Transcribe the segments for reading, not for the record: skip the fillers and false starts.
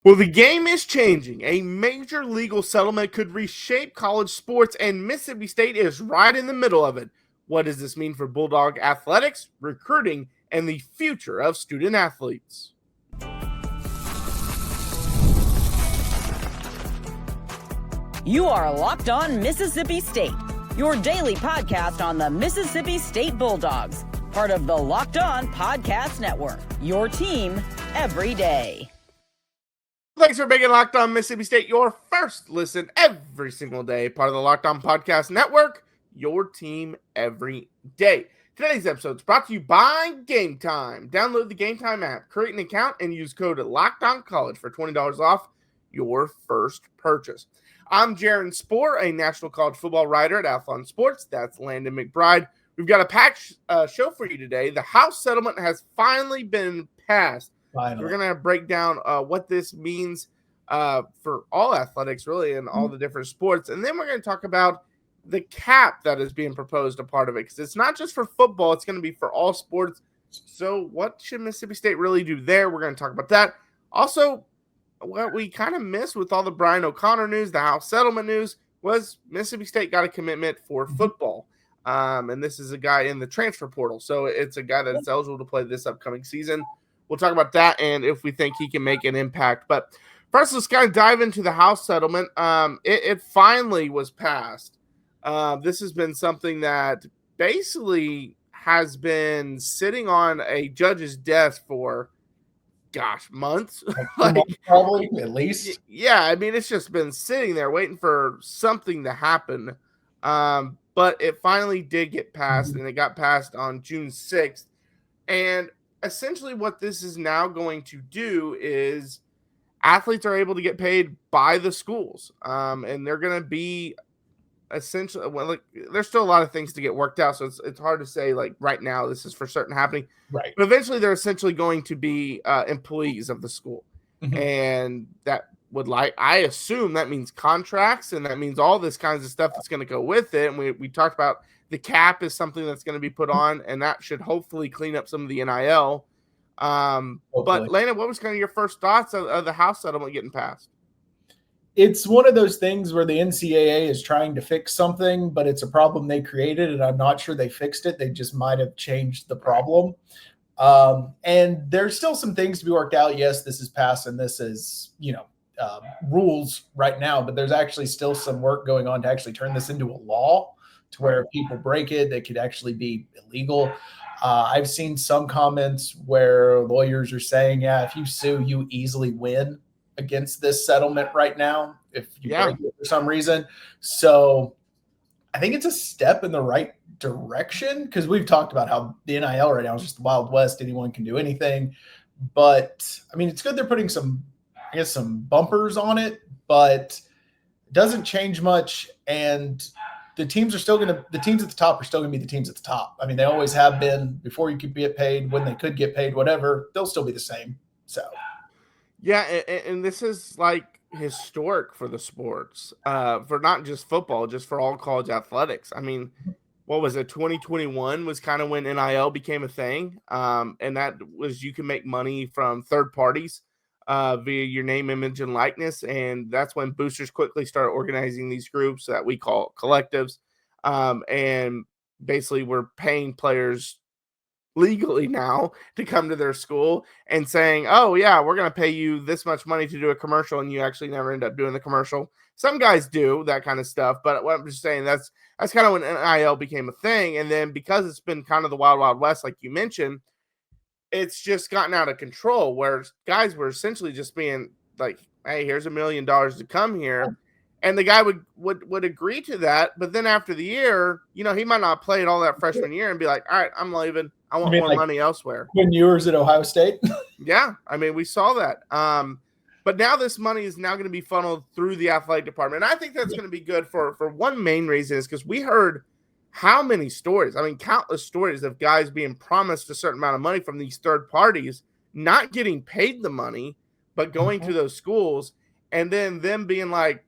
Well, the game is changing. A major legal settlement could reshape college sports, and Mississippi State is right in the middle of it. What does this mean for Bulldog athletics, recruiting, and the future of student athletes? You are Locked On Mississippi State, your daily podcast on the Mississippi State Bulldogs, part of the Locked On Podcast Network, your team every day. Thanks for making Locked On Mississippi State your first listen every single day, part of the Locked On Podcast Network, your team every day. Today's episode is brought to you by Gametime. Download the Gametime app, create an account, and use code LOCKEDONCollege for $20 off your first purchase. I'm Jaron Spor, a national college football writer at Athlon Sports. That's Landon McBride. We've got a packed show for you today. The House settlement has finally been passed. Finally. We're going to break down what this means for all athletics, really, and all the different sports. And then we're going to talk about the cap that is being proposed a part of it, because it's not just for football. It's going to be for all sports. So what should Mississippi State really do there? We're going to talk about that. Also, what we kind of missed with all the Brian O'Connor news, the House settlement news, was Mississippi State got a commitment for football. And this is a guy in the transfer portal. So it's a guy that's eligible to play this upcoming season. We'll talk about that and if we think he can make an impact. But first, let's kind of dive into the House settlement. It finally was passed. This has been something that basically has been sitting on a judge's desk for months. Probably, at least. Yeah, I mean, it's just been sitting there waiting for something to happen. But it finally did get passed, and it got passed on June 6th. And essentially what this is now going to do is athletes are able to get paid by the schools. And they're going to be essentially, there's still a lot of things to get worked out. So it's hard to say, like, right now, this is for certain happening. Right. But eventually they're essentially going to be employees of the school. Mm-hmm. And that would, I assume that means contracts, and that means all this kinds of stuff that's going to go with it. And we talked about the cap is something that's going to be put on, and that should hopefully clean up some of the NIL. But Landon, what was kind of your first thoughts of the House settlement getting passed? It's one of those things where the NCAA is trying to fix something, but it's a problem they created, and I'm not sure they fixed it. They just might have changed the problem. And there's still some things to be worked out. Yes, this is passed, and this is, rules right now, but there's actually still some work going on to actually turn this into a law to where if people break it, they could actually be illegal. I've seen some comments where lawyers are saying, yeah, if you sue, you easily win against this settlement right now if you break it for some reason. So I think it's a step in the right direction, because we've talked about how the NIL right now is just the Wild West. Anyone can do anything. But I mean, it's good they're putting some bumpers on it, but it doesn't change much. And the teams at the top are still going to be the teams at the top. I mean, they always have been. Before you could get paid, when they could get paid, whatever, they'll still be the same. So yeah, and this is like historic for the sports, for not just football, just for all college athletics. I mean, what was it? 2021 was kind of when NIL became a thing, and that was you can make money from third parties via your name, image, and likeness, and that's when boosters quickly started organizing these groups that we call collectives, and basically we're paying players legally now to come to their school and saying, oh yeah, we're going to pay you this much money to do a commercial, and you actually never end up doing the commercial. Some guys do that kind of stuff, but what I'm just saying, that's kind of when NIL became a thing. And then because it's been kind of the wild, wild west, like you mentioned, it's just gotten out of control where guys were essentially just being like, hey, here's $1 million to come here. And the guy would agree to that. But then after the year, he might not play it all that freshman year and be like, all right, I'm leaving. I want more money elsewhere. When you were at Ohio State? Yeah. I mean, we saw that. But now this money is now going to be funneled through the athletic department. And I think that's going to be good for one main reason is because we heard how many stories, I mean, countless stories of guys being promised a certain amount of money from these third parties, not getting paid the money, but going to those schools and then them being like,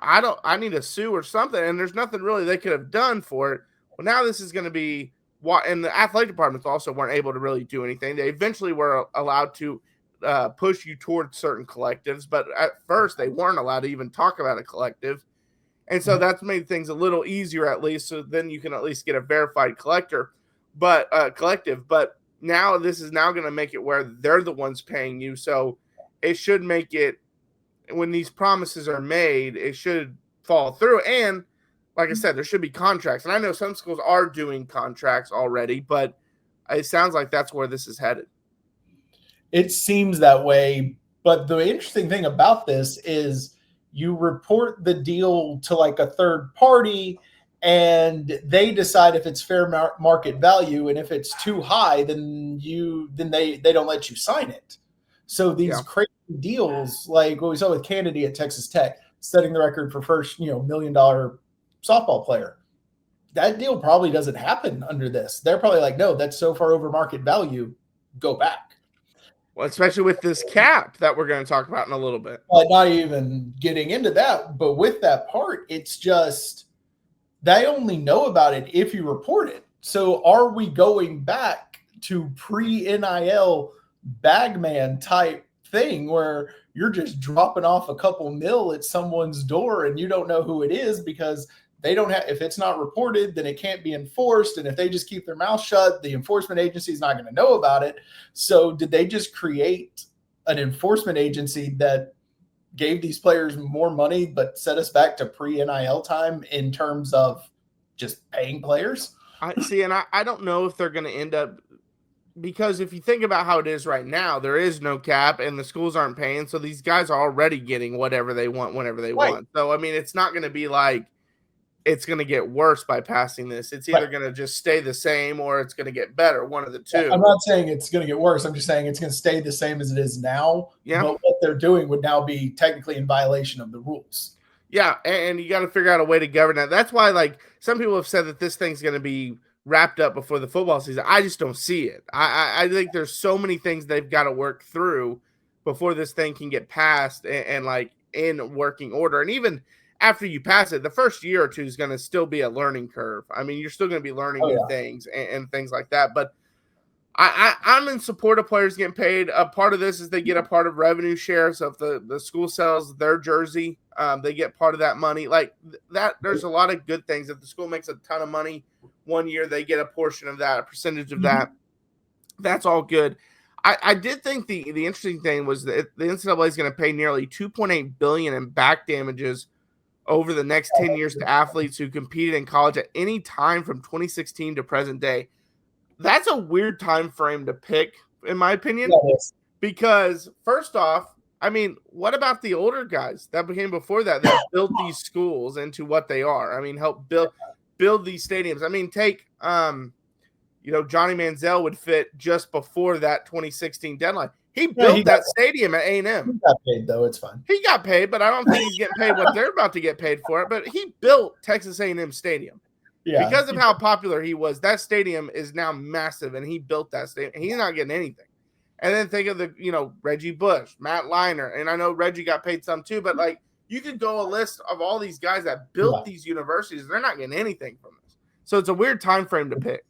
I need to sue or something. And there's nothing really they could have done for it. Well, now this is going to be and the athletic departments also weren't able to really do anything. They eventually were allowed to push you towards certain collectives, but at first they weren't allowed to even talk about a collective. And so that's made things a little easier, at least. So then you can at least get a verified collective. But now this is now going to make it where they're the ones paying you. So it should make it, when these promises are made, it should fall through. And like I said, there should be contracts. And I know some schools are doing contracts already, but it sounds like that's where this is headed. It seems that way. But the interesting thing about this is you report the deal to like a third party and they decide if it's fair market value. And if it's too high, then they don't let you sign it. So these crazy deals, like what we saw with Kennedy at Texas Tech, setting the record for first, $1 million softball player. That deal probably doesn't happen under this. They're probably like, no, that's so far over market value. Go back. Well, especially with this cap that we're going to talk about in a little bit. Not even getting into that, but with that part, it's just they only know about it if you report it. So are we going back to pre-NIL bagman type thing where you're just dropping off a couple mil at someone's door and you don't know who it is because they don't have, if it's not reported, then it can't be enforced. And if they just keep their mouth shut, the enforcement agency is not going to know about it. So did they just create an enforcement agency that gave these players more money, but set us back to pre-NIL time in terms of just paying players? I don't know if they're going to end up, because if you think about how it is right now, there is no cap and the schools aren't paying. So these guys are already getting whatever they want, whenever they want. So, I mean, it's not going to be like it's going to get worse by passing this. It's either going to just stay the same or it's going to get better. One of the two. I'm not saying it's going to get worse. I'm just saying it's going to stay the same as it is now. Yeah. But what they're doing would now be technically in violation of the rules. Yeah. And you got to figure out a way to govern that. That's why, like, some people have said that this thing's going to be wrapped up before the football season. I just don't see it. I think there's so many things they've got to work through before this thing can get passed and like in working order. And even after you pass it, the first year or two is going to still be a learning curve. I mean, you're still going to be learning new things and things like that. But I'm in support of players getting paid. A part of this is they get a part of revenue share. So if the school sells their jersey, they get part of that money. Like that, there's a lot of good things. If the school makes a ton of money one year, they get a portion of that, a percentage of that. That's all good. I did think the interesting thing was that the NCAA is going to pay nearly $2.8 billion in back damages over the next 10 years to athletes who competed in college at any time from 2016 to present day. That's a weird time frame to pick, in my opinion, because first off, I mean, what about the older guys that came before that built these schools into what they are? I mean, help build these stadiums. I mean, take Johnny Manziel would fit just before that 2016 deadline. He built that stadium at A&M. He got paid, though. It's fine. He got paid, but I don't think he's getting paid what they're about to get paid for it. But he built Texas A&M Stadium. Yeah. Because of how popular he was, that stadium is now massive, and he built that stadium. And he's not getting anything. And then think of Reggie Bush, Matt Leinart, and I know Reggie got paid some too, but like you could go a list of all these guys that built these universities. They're not getting anything from this. So it's a weird time frame to pick.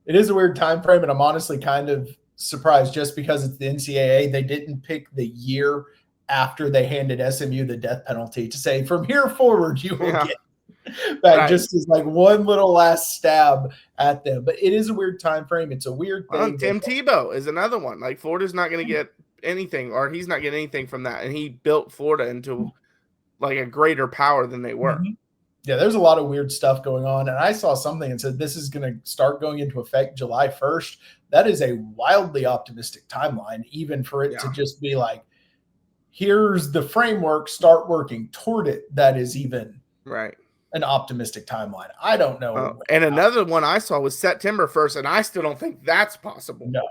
It is a weird time frame, and I'm honestly kind of surprised just because it's the NCAA. They didn't pick the year after they handed SMU the death penalty to say, from here forward, you will get that just is like one little last stab at them. But it is a weird time frame. It's a weird thing. Tim Tebow is another one. Like Florida's not going to get anything, or he's not getting anything from that. And he built Florida into like a greater power than they were. Mm-hmm. Yeah, there's a lot of weird stuff going on. And I saw something and said this is going to start going into effect July 1st. That is a wildly optimistic timeline, even for it to just be like, here's the framework, start working toward it. That is even an optimistic timeline. I don't know. And another one I saw was September 1st, and I still don't think that's possible. No.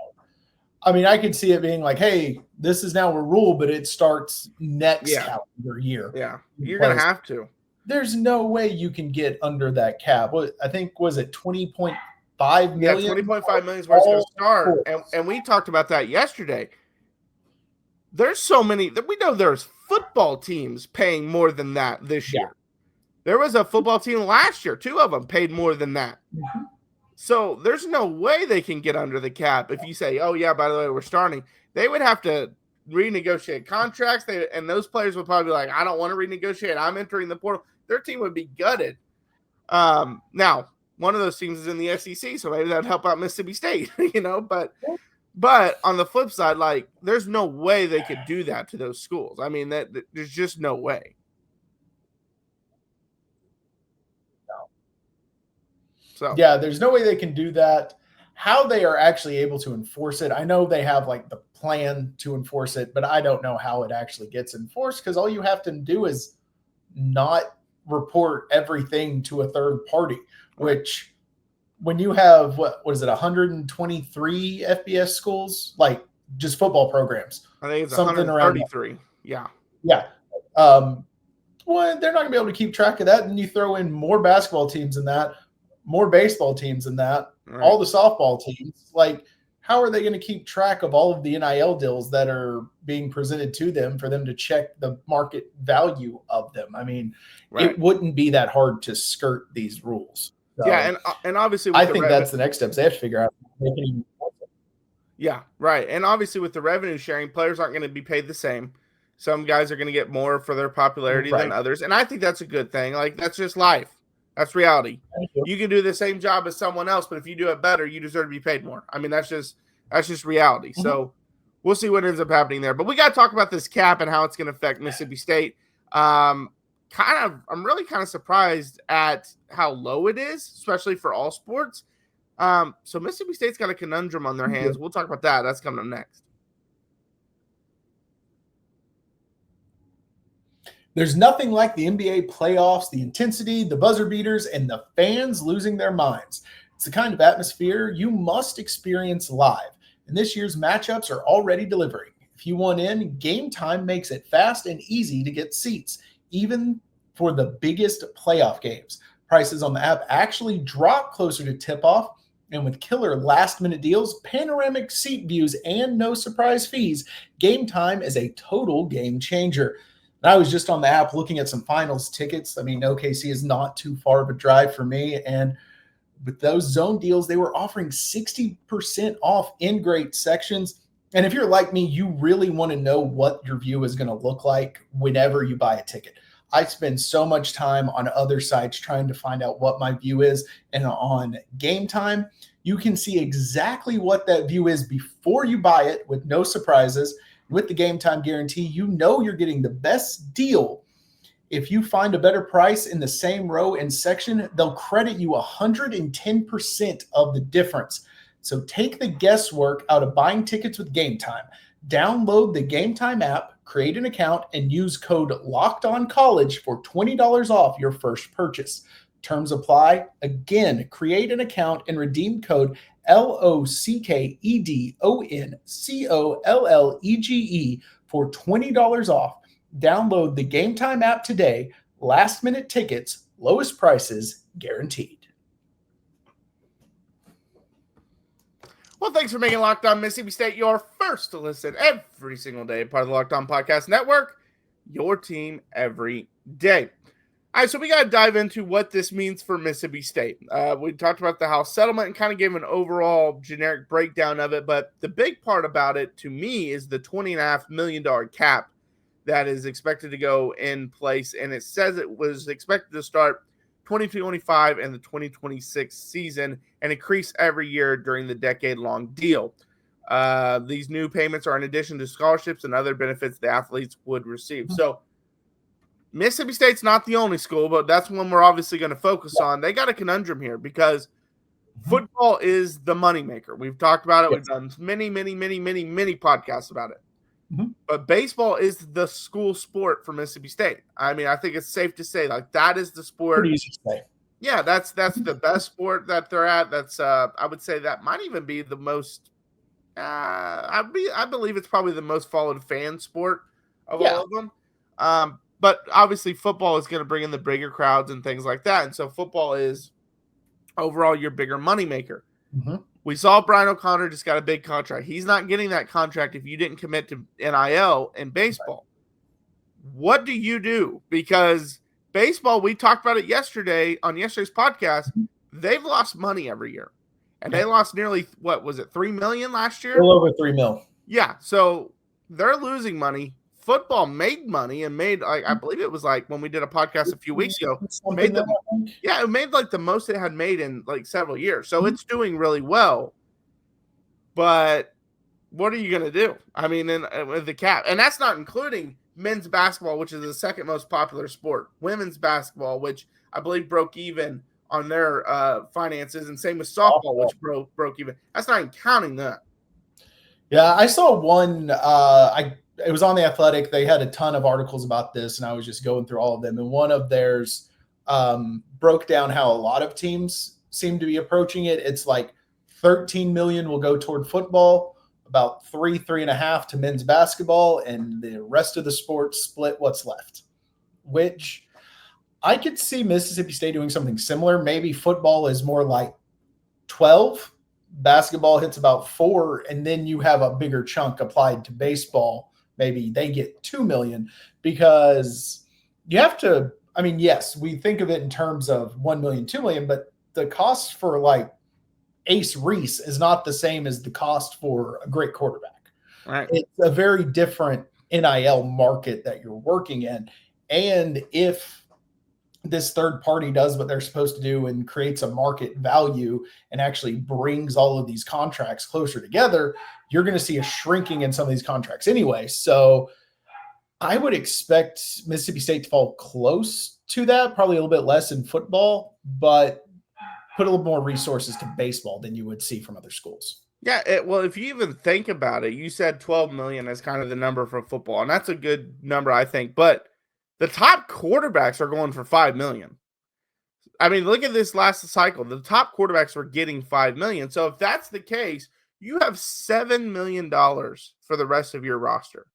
I mean, I could see it being like, hey, this is now a rule, but it starts next calendar year. Yeah, you're going to have to. There's no way you can get under that cap. I think, was it 20.5 million? Yeah, 20.5 million is where it's going to start. And we talked about that yesterday. There's so many that we know there's football teams paying more than that this year. There was a football team last year, 2 of them paid more than that. Mm-hmm. So there's no way they can get under the cap. If you say, oh, yeah, by the way, we're starting, they would have to renegotiate contracts. And those players would probably be like, I don't want to renegotiate. I'm entering the portal. Their team would be gutted. Now, one of those teams is in the SEC, so maybe that'd help out Mississippi State, But on the flip side, like, there's no way they could do that to those schools. I mean, there's just no way. So yeah, there's no way they can do that. How they are actually able to enforce it, I know they have like the plan to enforce it, but I don't know how it actually gets enforced, because all you have to do is not report everything to a third party, which when you have, what is it, 123 FBS schools, like just football programs. I think it's something 133. Around yeah. Yeah. Well, they're not going to be able to keep track of that. And you throw in more basketball teams than that, more baseball teams than that, Right. all the softball teams. Like, how are they going to keep track of all of the NIL deals that are being presented to them for them to check the market value of them? I mean, Right. It wouldn't be that hard to skirt these rules. So Yeah, and obviously, I think that's the next steps they have to figure out. Yeah, right. And obviously, with the revenue sharing, players aren't going to be paid the same. Some guys are going to get more for their popularity than others, and I think that's a good thing. Like, that's just life. That's reality. You can do the same job as someone else, but if you do it better, you deserve to be paid more. I mean, that's just reality. Mm-hmm. So we'll see what ends up happening there. But we got to talk about this cap and how it's going to affect Mississippi State. I'm really kind of surprised at how low it is, especially for all sports. So Mississippi State's got a conundrum on their hands. We'll talk about that. That's coming up next. There's nothing like the NBA playoffs, the intensity, the buzzer beaters, and the fans losing their minds. It's the kind of atmosphere you must experience live, and this year's matchups are already delivering. If you want in, Gametime makes it fast and easy to get seats, even for the biggest playoff games. Prices on the app actually drop closer to tip-off, and with killer last-minute deals, panoramic seat views, and no surprise fees, Gametime is a total game changer. And I was just on the app looking at some finals tickets. I mean, OKC is not too far of a drive for me. And with those zone deals, they were offering 60% off in great sections. And if you're like me, you really want to know what your view is going to look like whenever you buy a ticket. I spend so much time on other sites trying to find out what my view is. And on Gametime, you can see exactly what that view is before you buy it with no surprises. With the Gametime guarantee, you know you're getting the best deal. If you find a better price in the same row and section, they'll credit you 110% of the difference. So take the guesswork out of buying tickets with Gametime. Download the Gametime app, create an account, and use code LOCKEDONCollege for $20 off your first purchase. Terms apply. Again, create an account and redeem code LOCKEDONCOLLEGE for $20 off. Download the Gametime app today. Last minute tickets, lowest prices guaranteed. Well, thanks for making Locked On Mississippi State your first to listen every single day, part of the Locked On Podcast Network, your team every day. All right, so we got to dive into what this means for Mississippi State. We talked about the House settlement and kind of gave an overall generic breakdown of it, but the big part about it to me is the $20.5 million cap that is expected to go in place, and it says it was expected to start 2025 and the 2026 season and increase every year during the decade-long deal. These new payments are in addition to scholarships and other benefits the athletes would receive. So Mississippi State's not the only school, but that's one we're obviously going to focus on. They got a conundrum here because football is the moneymaker. We've talked about it. We've done many podcasts about it. But baseball is the school sport for Mississippi State. I mean, I think it's safe to say like that is the sport. Pretty easy to say. Yeah, that's the best sport that they're at. That's I would say that might even be the most. I believe it's probably the most followed fan sport of all of them. But obviously, football is going to bring in the bigger crowds and things like that. And so football is overall your bigger moneymaker. We saw Brian O'Connor just got a big contract. He's not getting that contract if you didn't commit to NIL in baseball. What do you do? Because baseball, we talked about it yesterday on yesterday's podcast, they've lost money every year. And they lost nearly, what was it, $3 million last year? A little over $3 million. Yeah. So they're losing money. Football made money and made, like, I believe it was like when we did a podcast a few weeks ago, made them, it made like the most it had made in like several years. So it's doing really well. But what are you going to do? I mean, with the cap, and that's not including men's basketball, which is the second most popular sport, women's basketball, which I believe broke even on their finances, and same with softball, which broke even. That's not even counting that. Yeah, I saw one. It was on The Athletic. They had a ton of articles about this, and I was just going through all of them. And one of theirs broke down how a lot of teams seem to be approaching it. It's like 13 million will go toward football, about 3.5 to men's basketball, and the rest of the sports split what's left, which I could see Mississippi State doing something similar. Maybe football is more like 12, basketball hits about 4, and then you have a bigger chunk applied to baseball. Maybe they get 2 million, because you have to, I mean, yes, we think of it in terms of 1 million, 2 million, but the cost for like Ace Reese is not the same as the cost for a great quarterback. Right. It's a very different NIL market that you're working in. And if this third party does what they're supposed to do and creates a market value and actually brings all of these contracts closer together, you're going to see a shrinking in some of these contracts anyway. So I would expect Mississippi State to fall close to that, probably a little bit less in football, but put a little more resources to baseball than you would see from other schools. Yeah, well, if you even think about it, you said 12 million as kind of the number for football, and that's a good number, I think. But the top quarterbacks are going for 5 million. I mean, look at this last cycle. The top quarterbacks were getting 5 million. So if that's the case, you have $7 million for the rest of your roster.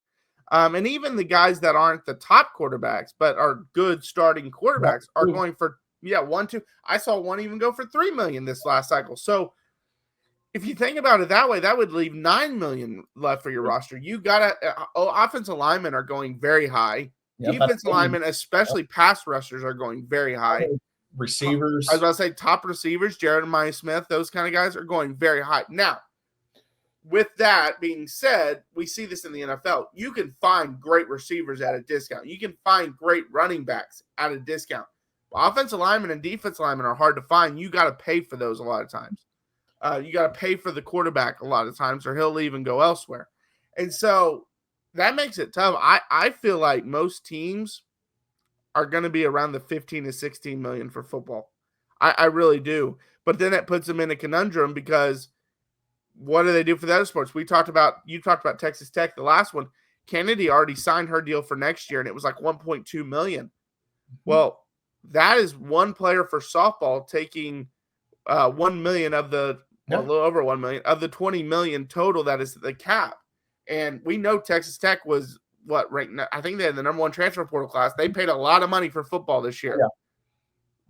And even the guys that aren't the top quarterbacks, but are good starting quarterbacks, are going for, 1, 2. I saw one even go for 3 million this last cycle. So if you think about it that way, that would leave 9 million left for your roster. You got offensive linemen are going very high. Defensive linemen, especially pass rushers, are going very high. Receivers. I was about to say top receivers, Jaron Smith, those kind of guys are going very high. Now, with that being said, we see this in the NFL. You can find great receivers at a discount. You can find great running backs at a discount. Offensive linemen and defensive linemen are hard to find. You got to pay for those a lot of times. You got to pay for the quarterback a lot of times, or he'll leave and go elsewhere. And so that makes it tough. I feel like most teams are going to be around the 15 to 16 million for football. I really do. But then it puts them in a conundrum, because what do they do for the other sports? You talked about Texas Tech, the last one. Kennedy already signed her deal for next year, and it was like 1.2 million. Well, that is one player for softball taking 1 million of the, a little over 1 million of the 20 million total that is the cap. And we know Texas Tech was right now, I think they had the number 1 transfer portal class. They paid a lot of money for football this year. Yeah.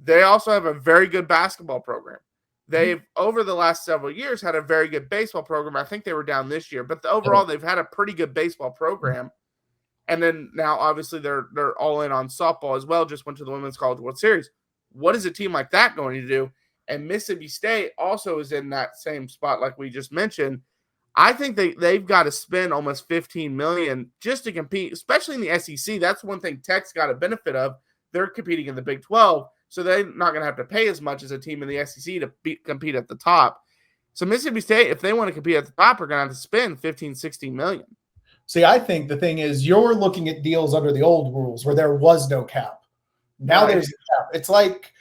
They also have a very good basketball program. They've, over the last several years, had a very good baseball program. I think they were down this year, but overall, they've had a pretty good baseball program. And then now, obviously, they're all in on softball as well. Just went to the Women's College World Series. What is a team like that going to do? And Mississippi State also is in that same spot, like we just mentioned. I think they've got to spend almost $15 million just to compete, especially in the SEC. That's one thing Tech's got a benefit of. They're competing in the Big 12, so they're not going to have to pay as much as a team in the SEC to compete at the top. So Mississippi State, if they want to compete at the top, are going to have to spend $15-16 million. See, I think the thing is, you're looking at deals under the old rules where there was no cap. Now there's a cap. It's like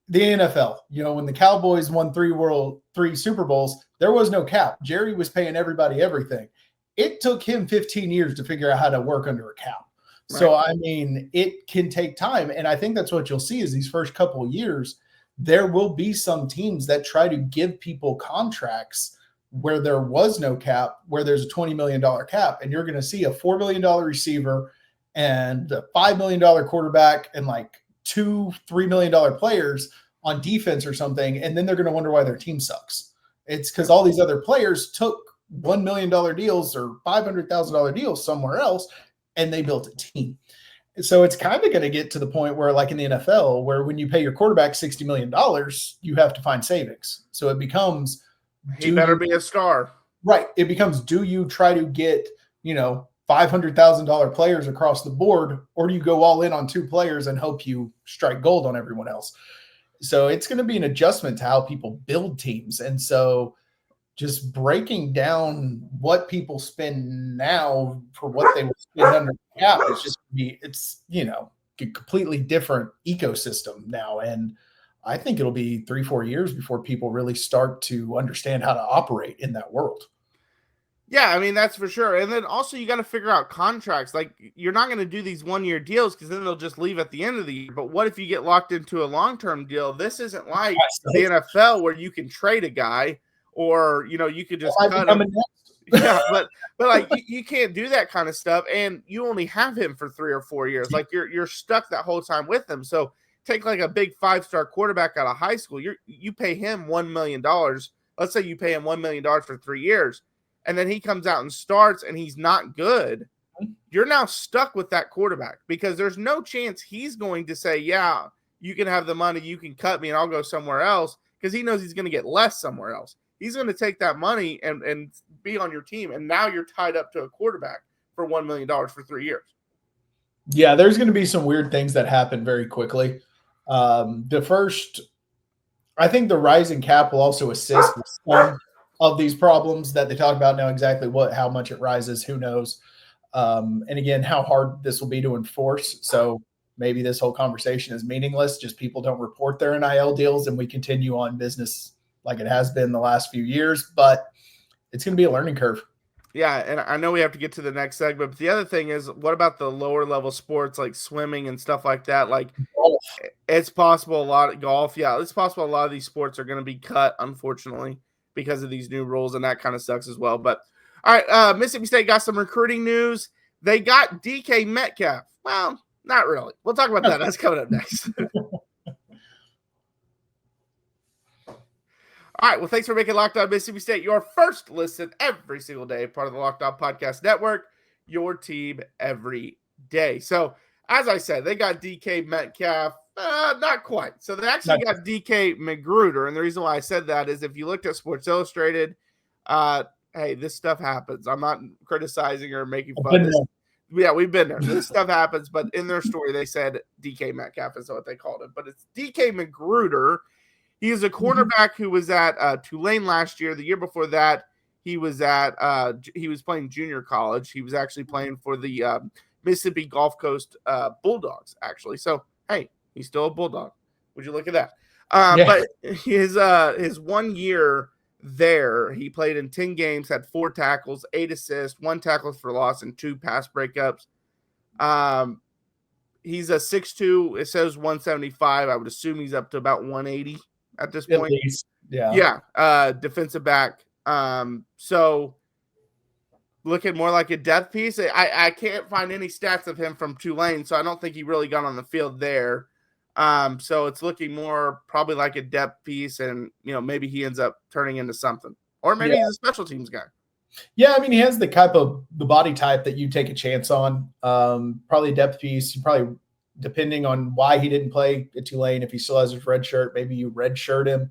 the NFL. You know, when the Cowboys won 3 Super Bowls, there was no cap. Jerry was paying everybody everything. It took him 15 years to figure out how to work under a cap. Right. So, I mean, it can take time. And I think that's what you'll see is these first couple of years, there will be some teams that try to give people contracts where there was no cap, where there's a $20 million cap, and you're going to see a $4 million receiver and a $5 million quarterback and like $2-3 million players on defense or something. And then they're going to wonder why their team sucks. It's because all these other players took $1 million deals or $500,000 deals somewhere else, and they built a team. So it's kind of going to get to the point where, like in the NFL, where when you pay your quarterback $60 million, you have to find savings. So it becomes, he better be a star. Right. It becomes, do you try to get, $5 $500,000 players across the board, or do you go all in on 2 players and hope you strike gold on everyone else? So it's going to be an adjustment to how people build teams. And so just breaking down what people spend now for what they will spend under the cap is just it's a completely different ecosystem now. And I think it'll be 3-4 years before people really start to understand how to operate in that world. Yeah, I mean, that's for sure. And then also you got to figure out contracts. Like, you're not going to do these 1-year deals because then they'll just leave at the end of the year. But what if you get locked into a long-term deal? This isn't like the NFL where you can trade a guy or, you could just cut him. Yeah, but like you can't do that kind of stuff. And you only have him for 3 or 4 years. Like you're stuck that whole time with him. So take like a big 5-star quarterback out of high school. You pay him $1 million. Let's say you pay him $1 million for 3 years. And then he comes out and starts and he's not good, you're now stuck with that quarterback because there's no chance he's going to say, yeah, you can have the money, you can cut me and I'll go somewhere else, because he knows he's going to get less somewhere else. He's going to take that money and be on your team. And now you're tied up to a quarterback for $1 million for 3 years. Yeah, there's going to be some weird things that happen very quickly. I think the rising cap will also assist with some of these problems that they talk about now. Exactly how much it rises, who knows? And again, how hard this will be to enforce. So maybe this whole conversation is meaningless. Just people don't report their NIL deals and we continue on business like it has been the last few years, but it's going to be a learning curve. Yeah, and I know we have to get to the next segment, but the other thing is, what about the lower level sports like swimming and stuff like that? Like golf. It's possible a lot of golf. Yeah, it's possible a lot of these sports are going to be cut, unfortunately, because of these new rules, and that kind of sucks as well. But all right, Mississippi State got some recruiting news. They got DK Metcalf. Well, not really. We'll talk about that. That's coming up next. All right, well, thanks for making Locked On Mississippi State your first listen every single day, part of the Locked On Podcast Network, your team every day. So, as I said, they got DK Metcalf. Not quite. So they actually got DK McGruder, and the reason why I said that is if you looked at Sports Illustrated, hey, this stuff happens. I'm not criticizing or making fun of this. Yeah, we've been there. This stuff happens, but in their story, they said DK Metcalf is what they called it. But it's DK McGruder. He is a cornerback who was at Tulane last year. The year before that, he was playing junior college. He was actually playing for the Mississippi Gulf Coast Bulldogs, actually. So, hey, he's still a Bulldog. Would you look at that? But his 1 year there, he played in 10 games, had 4 tackles, 8 assists, 1 tackle for loss, and 2 pass breakups. He's a 6'2". It says 175. I would assume he's up to about 180 at this point. At least. Yeah. Yeah. Defensive back. So looking more like a depth piece. I can't find any stats of him from Tulane, so I don't think he really got on the field there. So it's looking more probably like a depth piece, and maybe he ends up turning into something, or maybe he's a special teams guy. Yeah, I mean, he has the body type that you take a chance on. Probably a depth piece. You probably, depending on why he didn't play at Tulane, if he still has his red shirt, maybe you red shirt him,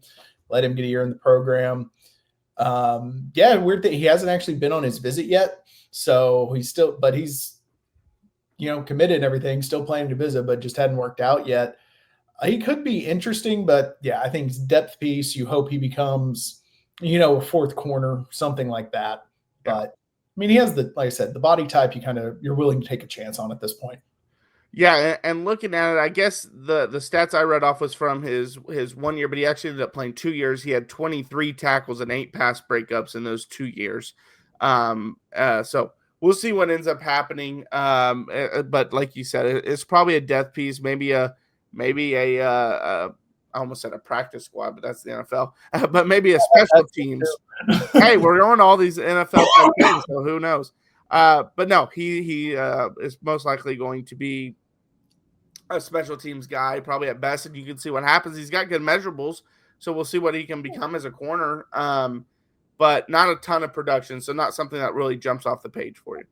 let him get a year in the program. Weird that he hasn't actually been on his visit yet. So he's committed and everything, still planning to visit, but just hadn't worked out yet. He could be interesting, but yeah, I think it's depth piece. You hope he becomes, a fourth corner, something like that. Yeah. But I mean, he has like I said, the body type you're willing to take a chance on at this point. Yeah, and looking at it, I guess the stats I read off was from his 1 year, but he actually ended up playing 2 years. He had 23 tackles and 8 pass breakups in those 2 years. So we'll see what ends up happening. But like you said, it's probably a depth piece, maybe a I almost said a practice squad, but that's the NFL. But maybe a special teams. Hey, we're going to all these NFL things, so who knows? But no, he is most likely going to be a special teams guy, probably at best, and you can see what happens. He's got good measurables, so we'll see what he can become as a corner. But not a ton of production, so not something that really jumps off the page for you.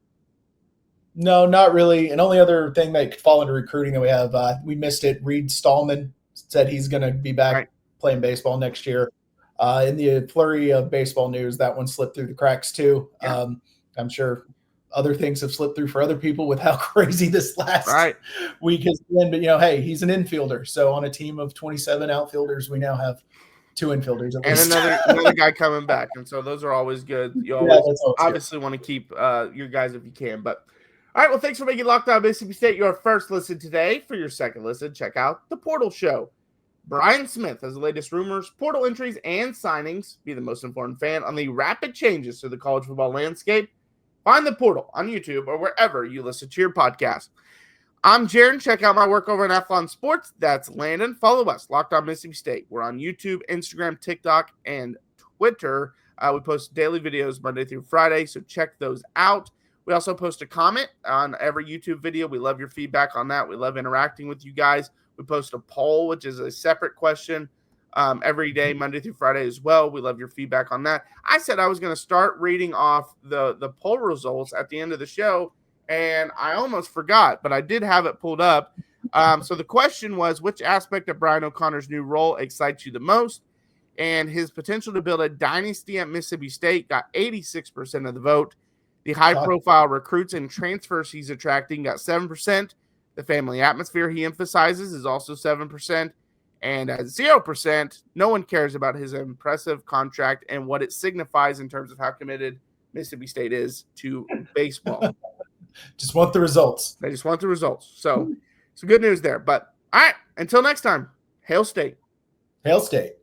No, not really. And only other thing that could fall into recruiting that we have, we missed it. Reed Stallman said he's going to be back playing baseball next year. In the flurry of baseball news, that one slipped through the cracks too. Yeah. I'm sure other things have slipped through for other people with how crazy this last week has been. But, hey, he's an infielder. So on a team of 27 outfilders, we now have 2 infielders at and least. another guy coming back. And so those are always good. You always obviously want to keep your guys if you can. But all right, well, thanks for making Locked On Mississippi State your first listen today. For your second listen, check out The Portal Show. Brian Smith has the latest rumors, portal entries, and signings. Be the most informed fan on the rapid changes to the college football landscape. Find The Portal on YouTube or wherever you listen to your podcast. I'm Jaron. Check out my work over in Athlon Sports. That's Landon. Follow us, Locked On Mississippi State. We're on YouTube, Instagram, TikTok, and Twitter. We post daily videos Monday through Friday, so check those out. We also post a comment on every YouTube video. We love your feedback on that. We love interacting with you guys. We post a poll, which is a separate question every day, Monday through Friday as well. We love your feedback on that. I said I was going to start reading off the poll results at the end of the show, and I almost forgot, but I did have it pulled up. So the question was, which aspect of Brian O'Connor's new role excites you the most? And his potential to build a dynasty at Mississippi State got 86% of the vote. The high-profile recruits and transfers he's attracting got 7%. The family atmosphere he emphasizes is also 7%. And at 0%, no one cares about his impressive contract and what it signifies in terms of how committed Mississippi State is to baseball. Just want the results. They just want the results. So some good news there. But all right, until next time, Hail State. Hail State.